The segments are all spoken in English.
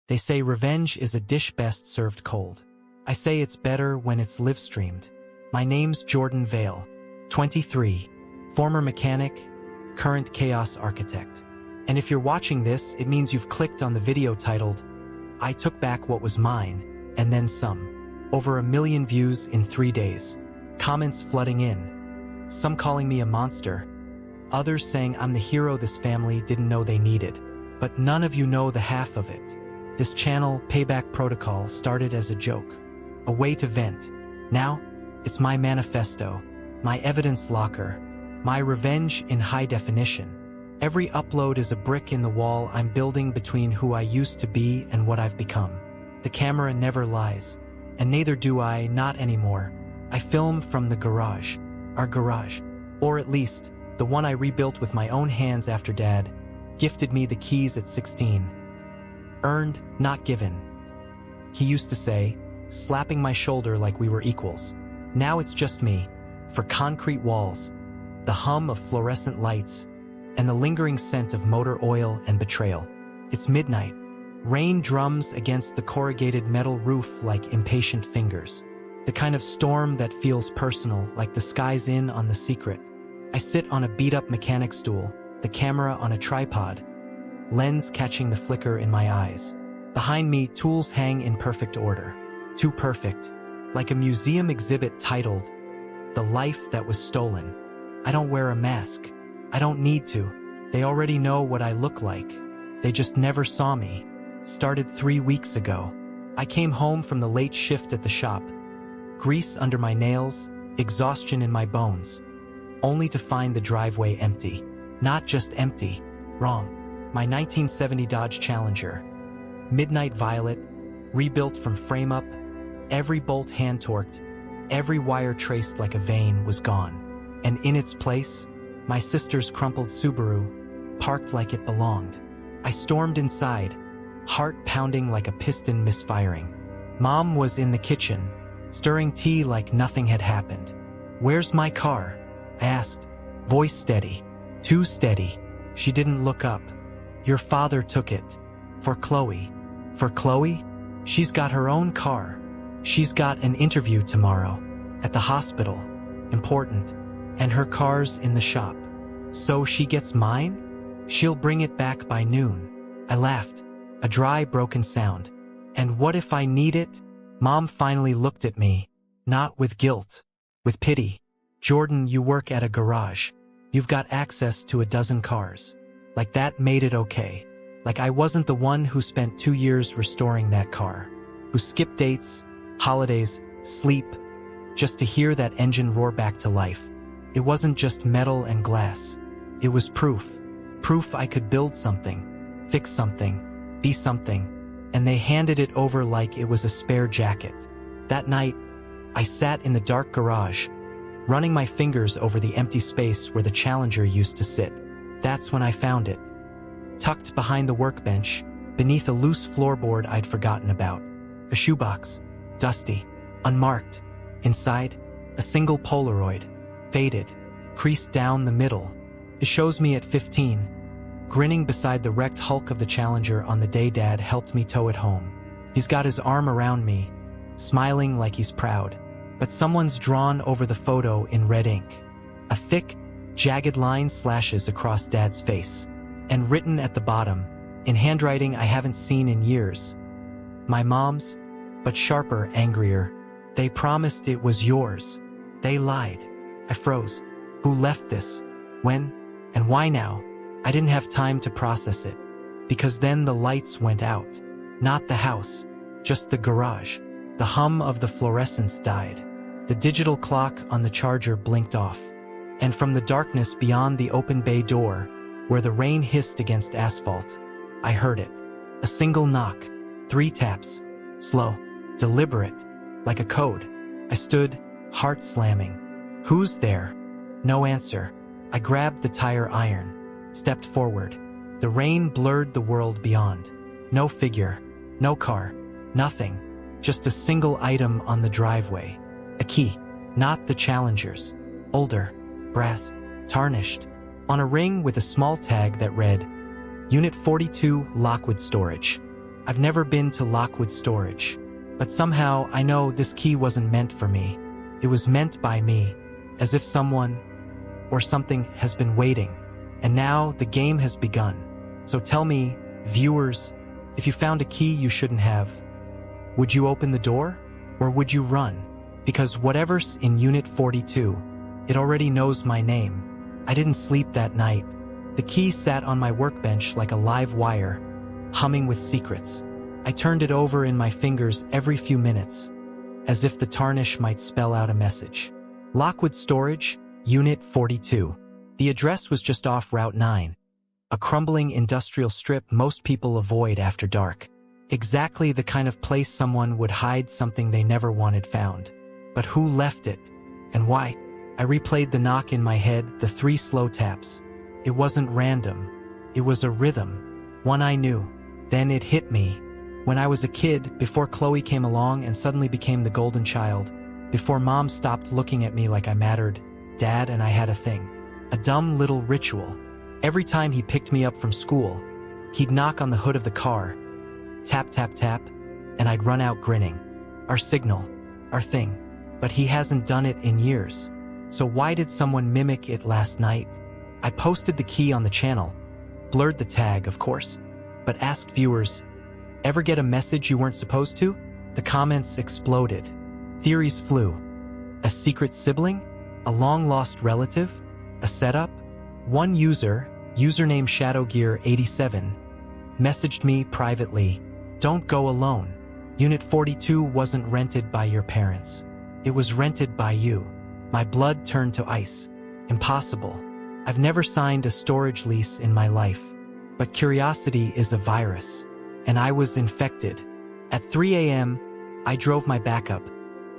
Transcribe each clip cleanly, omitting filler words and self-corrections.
They say revenge is a dish best served cold. I say it's better when it's live-streamed. My name's Jordan Vale, 23, former mechanic, current chaos architect. And if you're watching this, it means you've clicked on the video titled, I Took Back What Was Mine, and then some. Over 1 million views in 3 days. Comments flooding in. Some calling me a monster. Others saying I'm the hero this family didn't know they needed. But none of you know the half of it. This channel, Payback Protocol, started as a joke. A way to vent. Now, it's my manifesto, my evidence locker, my revenge in high definition. Every upload is a brick in the wall I'm building between who I used to be and what I've become. The camera never lies, and neither do I, not anymore. I film from the garage, our garage, or at least, the one I rebuilt with my own hands after Dad gifted me the keys at 16. Earned, not given. He used to say, slapping my shoulder like we were equals. Now it's just me, for concrete walls, the hum of fluorescent lights, and the lingering scent of motor oil and betrayal. It's midnight. Rain drums against the corrugated metal roof like impatient fingers. The kind of storm that feels personal, like the sky's in on the secret. I sit on a beat-up mechanic stool, the camera on a tripod, lens catching the flicker in my eyes. Behind me, tools hang in perfect order. Too perfect. Like a museum exhibit titled, The Life That Was Stolen. I don't wear a mask. I don't need to. They already know what I look like. They just never saw me. Started 3 weeks ago. I came home from the late shift at the shop. Grease under my nails, exhaustion in my bones. Only to find the driveway empty. Not just empty. Wrong. My 1970 Dodge Challenger. Midnight violet, rebuilt from frame-up, every bolt hand-torqued, every wire traced like a vein was gone. And in its place, my sister's crumpled Subaru, parked like it belonged. I stormed inside, heart pounding like a piston misfiring. Mom was in the kitchen, stirring tea like nothing had happened. "Where's my car?" I asked, voice steady. Too steady. She didn't look up. "Your father took it. For Chloe." "For Chloe? She's got her own car. She's got an interview tomorrow. At the hospital. Important. And her car's in the shop. So she gets mine? She'll bring it back by noon." I laughed. A dry, broken sound. "And what if I need it?" Mom finally looked at me. Not with guilt. With pity. "Jordan, you work at a garage. You've got access to a dozen cars." Like that made it okay. Like I wasn't the one who spent 2 years restoring that car. Who skipped dates, holidays, sleep, just to hear that engine roar back to life. It wasn't just metal and glass. It was proof. Proof I could build something, fix something, be something. And they handed it over like it was a spare jacket. That night, I sat in the dark garage, running my fingers over the empty space where the Challenger used to sit. That's when I found it. Tucked behind the workbench, beneath a loose floorboard I'd forgotten about. A shoebox, dusty, unmarked. Inside, a single Polaroid, faded, creased down the middle. It shows me at 15, grinning beside the wrecked hulk of the Challenger on the day Dad helped me tow it home. He's got his arm around me, smiling like he's proud. But someone's drawn over the photo in red ink. A thick, jagged line slashes across Dad's face. And written at the bottom, in handwriting I haven't seen in years. My mom's, but sharper, angrier. "They promised it was yours. They lied." I froze. Who left this? When? And why now? I didn't have time to process it. Because then the lights went out. Not the house, just the garage. The hum of the fluorescence died. The digital clock on the charger blinked off. And from the darkness beyond the open bay door, where the rain hissed against asphalt, I heard it. A single knock. 3 taps. Slow. Deliberate. Like a code. I stood, heart slamming. "Who's there?" No answer. I grabbed the tire iron. Stepped forward. The rain blurred the world beyond. No figure. No car. Nothing. Just a single item on the driveway. A key. Not the Challenger's. Older. Brass. Tarnished. On a ring with a small tag that read, Unit 42, Lockwood Storage. I've never been to Lockwood Storage. But somehow I know this key wasn't meant for me. It was meant by me, as if someone or something has been waiting. And now the game has begun. So tell me, viewers, if you found a key you shouldn't have, would you open the door? Or would you run? Because whatever's in Unit 42, it already knows my name. I didn't sleep that night. The key sat on my workbench like a live wire, humming with secrets. I turned it over in my fingers every few minutes, as if the tarnish might spell out a message. Lockwood Storage, Unit 42. The address was just off Route 9, a crumbling industrial strip most people avoid after dark. Exactly the kind of place someone would hide something they never wanted found. But who left it? And why? I replayed the knock in my head, the 3 slow taps. It wasn't random. It was a rhythm, one I knew. Then it hit me. When I was a kid, before Chloe came along and suddenly became the golden child, before Mom stopped looking at me like I mattered, Dad and I had a thing. A dumb little ritual. Every time he picked me up from school, he'd knock on the hood of the car, tap, tap, tap, and I'd run out grinning. Our signal, our thing. But he hasn't done it in years. So why did someone mimic it last night? I posted the key on the channel, blurred the tag, of course, but asked viewers, ever get a message you weren't supposed to? The comments exploded. Theories flew. A secret sibling? A long-lost relative? A setup? One user, username ShadowGear87, messaged me privately, "Don't go alone. Unit 42 wasn't rented by your parents. It was rented by you." My blood turned to ice. Impossible. I've never signed a storage lease in my life. But curiosity is a virus. And I was infected. At 3 a.m., I drove my backup,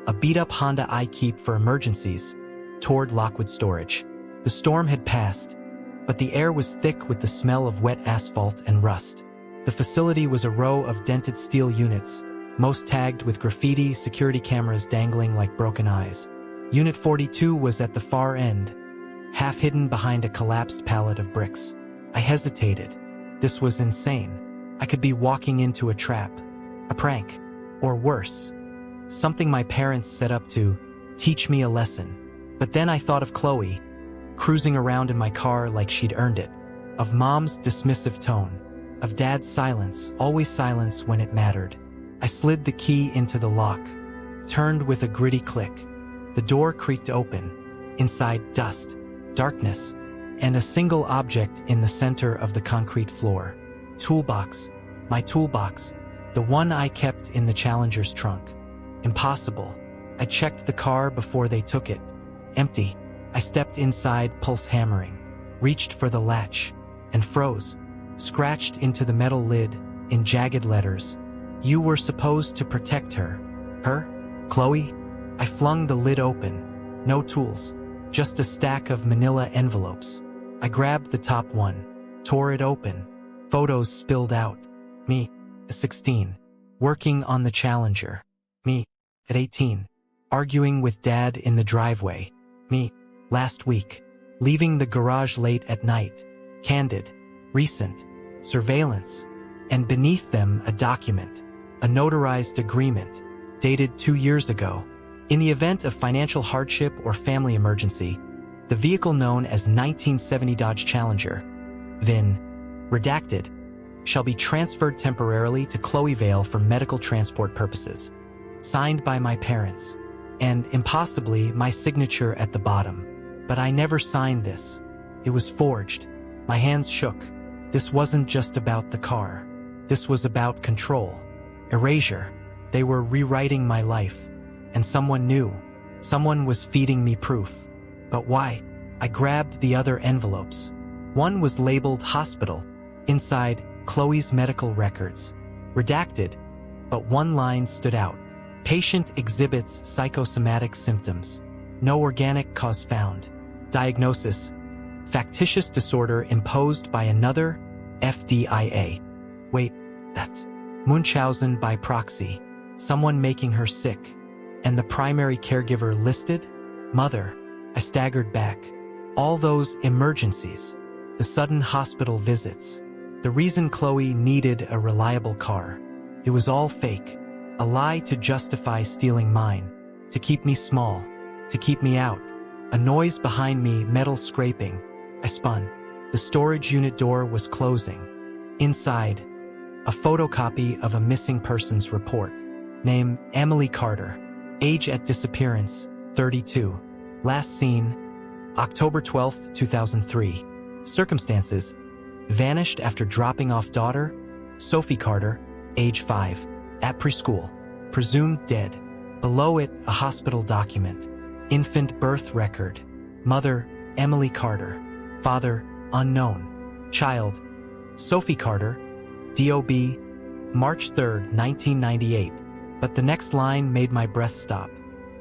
a beat-up Honda I keep for emergencies, toward Lockwood Storage. The storm had passed, but the air was thick with the smell of wet asphalt and rust. The facility was a row of dented steel units, most tagged with graffiti, security cameras dangling like broken eyes. Unit 42 was at the far end, half hidden behind a collapsed pallet of bricks. I hesitated. This was insane. I could be walking into a trap, a prank, or worse, something my parents set up to teach me a lesson. But then I thought of Chloe, cruising around in my car like she'd earned it, of Mom's dismissive tone, of Dad's silence, always silence when it mattered. I slid the key into the lock, turned with a gritty click. The door creaked open. Inside, dust, darkness, and a single object in the center of the concrete floor. Toolbox. My toolbox. The one I kept in the Challenger's trunk. Impossible. I checked the car before they took it. Empty. I stepped inside, pulse hammering, reached for the latch, and froze. Scratched into the metal lid, in jagged letters. You were supposed to protect her. Her? Chloe? I flung the lid open. No tools. Just a stack of manila envelopes. I grabbed the top one, tore it open. Photos spilled out. Me, at 16, working on the Challenger. Me, at 18, arguing with Dad in the driveway. Me, last week, leaving the garage late at night. Candid, recent, surveillance, and beneath them a document, a notarized agreement, dated 2 years ago. In the event of financial hardship or family emergency, the vehicle known as 1970 Dodge Challenger, VIN, redacted, shall be transferred temporarily to Chloe Vale for medical transport purposes. Signed by my parents, and impossibly my signature at the bottom. But I never signed this. It was forged. My hands shook. This wasn't just about the car. This was about control. Erasure. They were rewriting my life. And someone knew. Someone was feeding me proof. But why? I grabbed the other envelopes. One was labeled hospital. Inside, Chloe's medical records. Redacted, but one line stood out. Patient exhibits psychosomatic symptoms. No organic cause found. Diagnosis: factitious disorder imposed by another FDIA. Wait, that's Munchausen by proxy. Someone making her sick. And the primary caregiver listed? Mother. I staggered back. All those emergencies. The sudden hospital visits. The reason Chloe needed a reliable car. It was all fake. A lie to justify stealing mine. To keep me small. To keep me out. A noise behind me, metal scraping. I spun. The storage unit door was closing. Inside, a photocopy of a missing persons report. Name, Emily Carter. Age at disappearance, 32. Last seen, October 12, 2003. Circumstances, vanished after dropping off daughter, Sophie Carter, age 5. At preschool. Presumed dead. Below it, a hospital document. Infant birth record. Mother, Emily Carter. Father, unknown. Child, Sophie Carter. DOB, March 3, 1998. But the next line made my breath stop.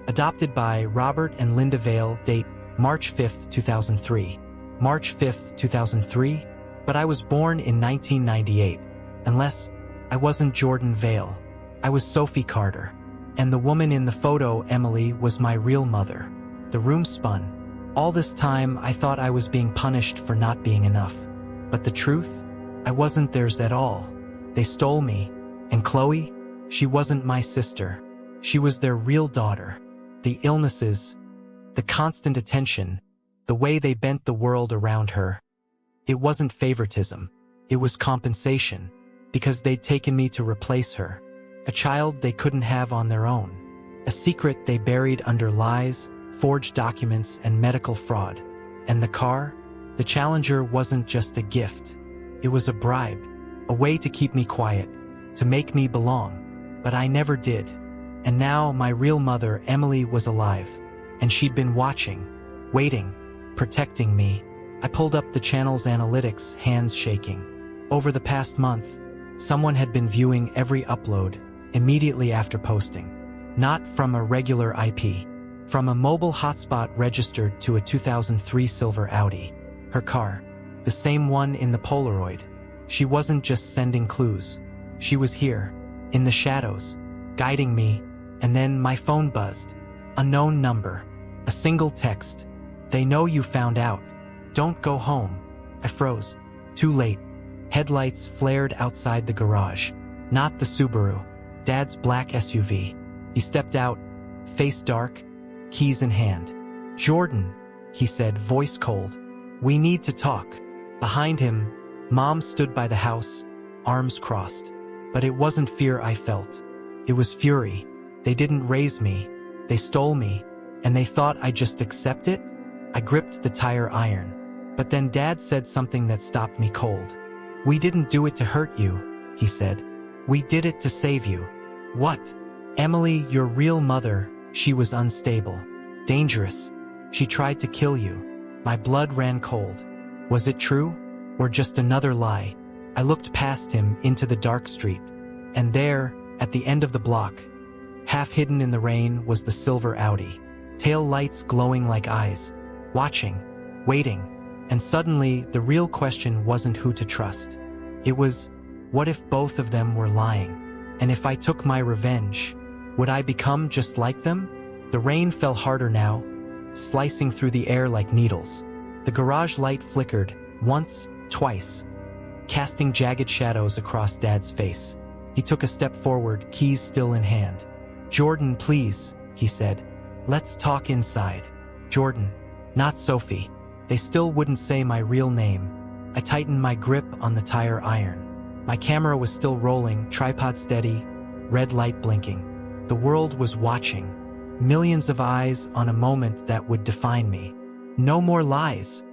Adopted by Robert and Linda Vale, date, March 5, 2003. March 5, 2003? But I was born in 1998. Unless I wasn't Jordan Vale. I was Sophie Carter. And the woman in the photo, Emily, was my real mother. The room spun. All this time, I thought I was being punished for not being enough. But the truth? I wasn't theirs at all. They stole me. And Chloe? She wasn't my sister. She was their real daughter. The illnesses, the constant attention, the way they bent the world around her. It wasn't favoritism. It was compensation. Because they'd taken me to replace her. A child they couldn't have on their own. A secret they buried under lies, forged documents, and medical fraud. And the car? The Challenger wasn't just a gift. It was a bribe. A way to keep me quiet. To make me belong. But I never did. And now my real mother, Emily, was alive. And she'd been watching. Waiting. Protecting me. I pulled up the channel's analytics, hands shaking. Over the past month, someone had been viewing every upload immediately after posting. Not from a regular IP. From a mobile hotspot registered to a 2003 silver Audi. Her car. The same one in the Polaroid. She wasn't just sending clues. She was here. In the shadows. Guiding me. And then my phone buzzed. Unknown number. A single text. They know you found out. Don't go home. I froze. Too late. Headlights flared outside the garage. Not the Subaru. Dad's black SUV. He stepped out, face dark, keys in hand. Jordan, he said, voice cold. We need to talk. Behind him, Mom stood by the house, arms crossed. But it wasn't fear I felt. It was fury. They didn't raise me. They stole me. And they thought I'd just accept it? I gripped the tire iron. But then Dad said something that stopped me cold. We didn't do it to hurt you, he said. We did it to save you. What? Emily, your real mother, she was unstable. Dangerous. She tried to kill you. My blood ran cold. Was it true? Or just another lie? I looked past him into the dark street. And there, at the end of the block, half hidden in the rain, was the silver Audi. Tail lights glowing like eyes. Watching. Waiting. And suddenly, the real question wasn't who to trust. It was, what if both of them were lying? And if I took my revenge, would I become just like them? The rain fell harder now, slicing through the air like needles. The garage light flickered, once, twice, casting jagged shadows across Dad's face. He took a step forward, keys still in hand. Jordan, please, he said. Let's talk inside. Jordan, not Sophie. They still wouldn't say my real name. I tightened my grip on the tire iron. My camera was still rolling, tripod steady, red light blinking. The world was watching. Millions of eyes on a moment that would define me. No more lies,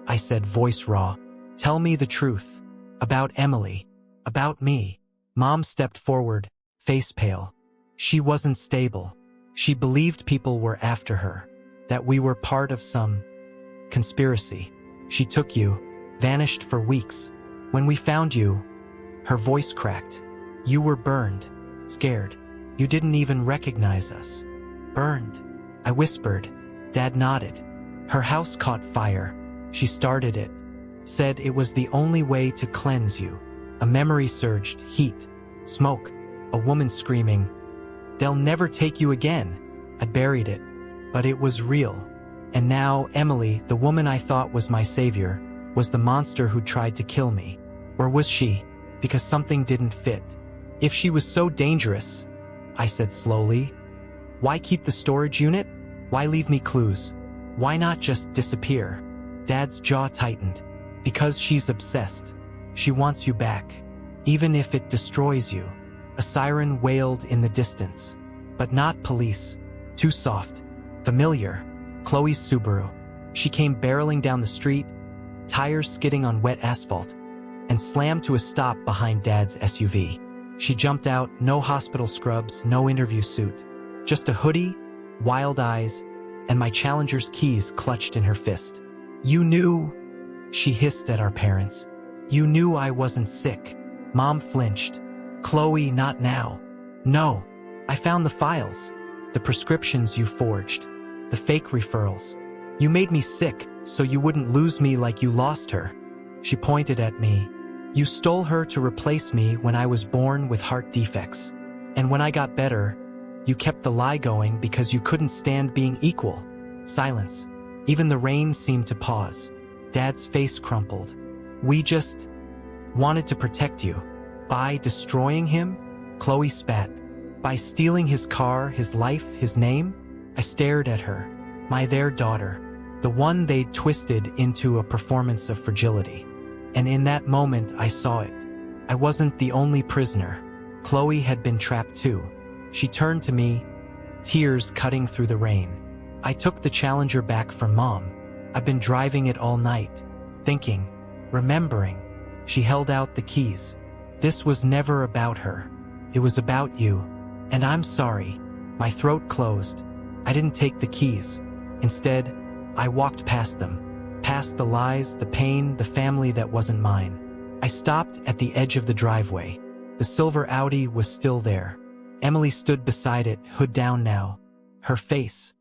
I said, voice raw. Tell me the truth. About Emily. About me. Mom stepped forward, face pale. She wasn't stable. She believed people were after her. That we were part of some conspiracy. She took you, vanished for weeks. When we found you, her voice cracked. You were burned, scared. You didn't even recognize us. Burned. I whispered. Dad nodded. Her house caught fire. She started it. Said it was the only way to cleanse you. A memory surged, heat, smoke, a woman screaming. They'll never take you again. I buried it. But it was real. And now Emily, the woman I thought was my savior, was the monster who tried to kill me. Or was she? Because something didn't fit. If she was so dangerous, I said slowly, why keep the storage unit? Why leave me clues? Why not just disappear? Dad's jaw tightened. Because she's obsessed. She wants you back. Even if it destroys you. A siren wailed in the distance. But not police. Too soft. Familiar. Chloe's Subaru. She came barreling down the street, tires skidding on wet asphalt, and slammed to a stop behind Dad's SUV. She jumped out, no hospital scrubs, no interview suit. Just a hoodie, wild eyes, and my Challenger's keys clutched in her fist. You knew, she hissed at our parents. You knew I wasn't sick. Mom flinched. Chloe, not now. No, I found the files. The prescriptions you forged. The fake referrals. You made me sick so you wouldn't lose me like you lost her. She pointed at me. You stole her to replace me when I was born with heart defects. And when I got better, you kept the lie going because you couldn't stand being equal. Silence. Even the rain seemed to pause. Dad's face crumpled. We just wanted to protect you. By destroying him? Chloe spat. By stealing his car, his life, his name? I stared at her. Their daughter. The one they'd twisted into a performance of fragility. And in that moment, I saw it. I wasn't the only prisoner. Chloe had been trapped too. She turned to me, tears cutting through the rain. I took the Challenger back from Mom. I've been driving it all night, thinking, remembering. She held out the keys. This was never about her. It was about you. And I'm sorry. My throat closed. I didn't take the keys. Instead, I walked past them. Past the lies, the pain, the family that wasn't mine. I stopped at the edge of the driveway. The silver Audi was still there. Emily stood beside it, hood down now. Her face,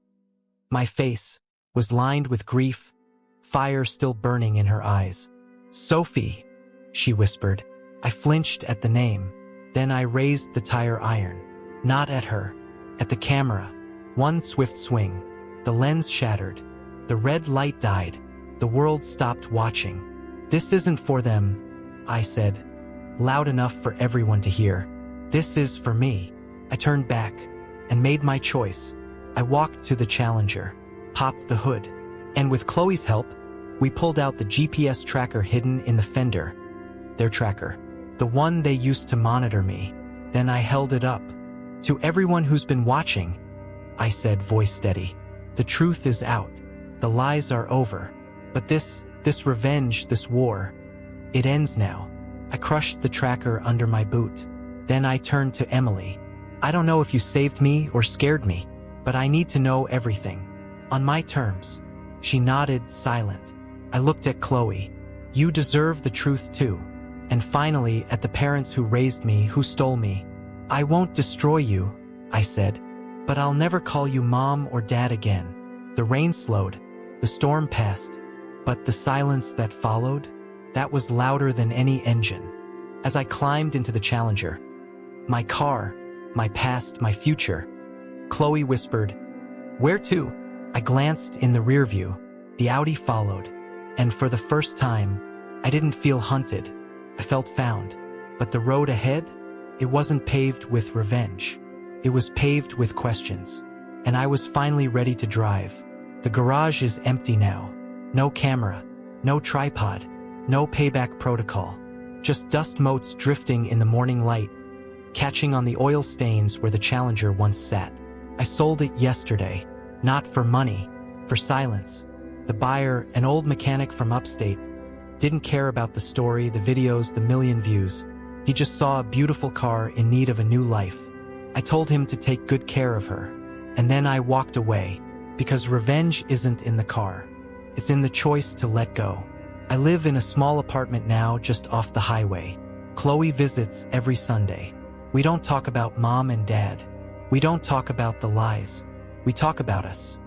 my face, was lined with grief, fire still burning in her eyes. Sophie, she whispered. I flinched at the name. Then I raised the tire iron. Not at her, at the camera. One swift swing. The lens shattered. The red light died. The world stopped watching. This isn't for them, I said, loud enough for everyone to hear. This is for me. I turned back and made my choice. I walked to the Challenger, popped the hood, and with Chloe's help, we pulled out the GPS tracker hidden in the fender. Their tracker. The one they used to monitor me. Then I held it up. To everyone who's been watching, I said, voice steady. The truth is out. The lies are over. But this revenge, this war, it ends now. I crushed the tracker under my boot. Then I turned to Emily. I don't know if you saved me or scared me, but I need to know everything. On my terms. She nodded, silent. I looked at Chloe. You deserve the truth too. And finally, at the parents who raised me, who stole me. I won't destroy you, I said, but I'll never call you Mom or Dad again. The rain slowed. The storm passed. But the silence that followed, that was louder than any engine. As I climbed into the Challenger, my car, my past, my future, Chloe whispered, where to? I glanced in the rear view. The Audi followed. And for the first time, I didn't feel hunted. I felt found. But the road ahead, it wasn't paved with revenge. It was paved with questions. And I was finally ready to drive. The garage is empty now. No camera, no tripod, no payback protocol. Just dust motes drifting in the morning light, catching on the oil stains where the Challenger once sat. I sold it yesterday, not for money, for silence. The buyer, an old mechanic from upstate, didn't care about the story, the videos, the million views. He just saw a beautiful car in need of a new life. I told him to take good care of her. And then I walked away, because revenge isn't in the car. It's in the choice to let go. I live in a small apartment now just off the highway. Chloe visits every Sunday. We don't talk about Mom and Dad. We don't talk about the lies. We talk about us.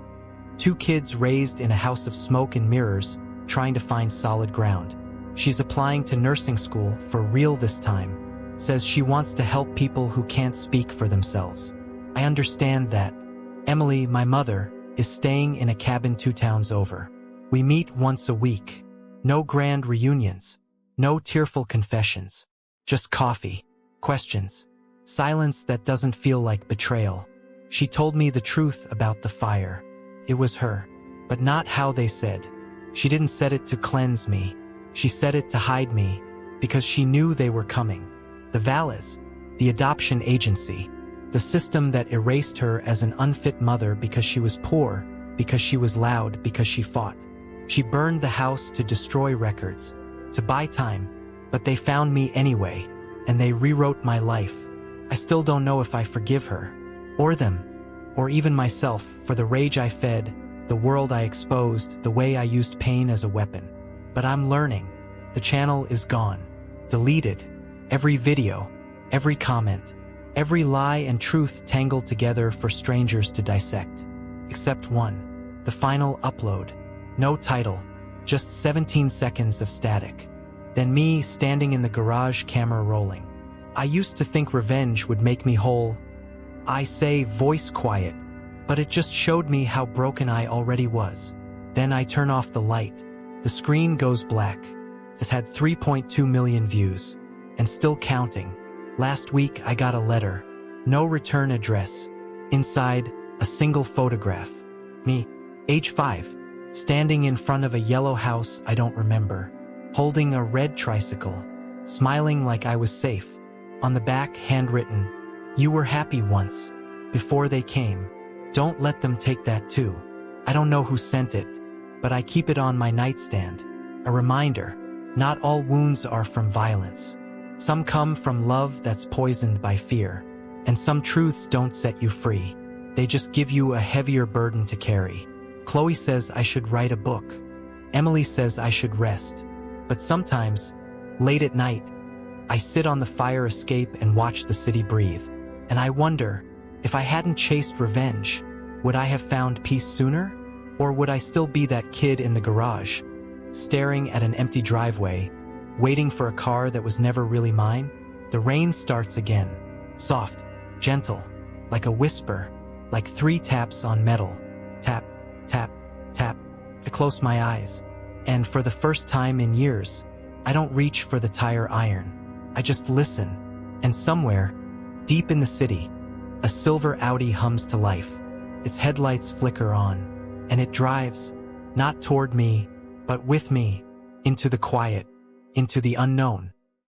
Two kids raised in a house of smoke and mirrors, trying to find solid ground. She's applying to nursing school for real this time. Says she wants to help people who can't speak for themselves. I understand that. Emily, my mother, is staying in a cabin 2 towns over. We meet once a week. No grand reunions. No tearful confessions. Just coffee. Questions. Silence that doesn't feel like betrayal. She told me the truth about the fire. It was her, but not how they said. She didn't set it to cleanse me. She set it to hide me, because she knew they were coming. The Vales, the adoption agency, the system that erased her as an unfit mother because she was poor, because she was loud, because she fought. She burned the house to destroy records, to buy time, but they found me anyway, and they rewrote my life. I still don't know if I forgive her, or them, or even myself for the rage I fed, the world I exposed, the way I used pain as a weapon. But I'm learning. The channel is gone. Deleted. Every video, every comment, every lie and truth tangled together for strangers to dissect. Except one. The final upload. No title. Just 17 seconds of static. Then me standing in the garage, camera rolling. I used to think revenge would make me whole. I say voice quiet, but it just showed me how broken I already was. Then I turn off the light. The screen goes black. It's had 3.2 million views, and still counting. Last week I got a letter. No return address. Inside, a single photograph. Me, age 5, standing in front of a yellow house I don't remember, holding a red tricycle, smiling like I was safe. On the back, handwritten, "You were happy once, before they came. Don't let them take that too." I don't know who sent it, but I keep it on my nightstand. A reminder, not all wounds are from violence. Some come from love that's poisoned by fear. And some truths don't set you free. They just give you a heavier burden to carry. Chloe says I should write a book. Emily says I should rest. But sometimes, late at night, I sit on the fire escape and watch the city breathe. And I wonder, if I hadn't chased revenge, would I have found peace sooner? Or would I still be that kid in the garage, staring at an empty driveway, waiting for a car that was never really mine? The rain starts again. Soft, gentle, like a whisper, like 3 taps on metal. Tap, tap, tap. I close my eyes. And for the first time in years, I don't reach for the tire iron. I just listen. And somewhere, deep in the city, a silver Audi hums to life. Its headlights flicker on. And it drives, not toward me, but with me, into the quiet, into the unknown.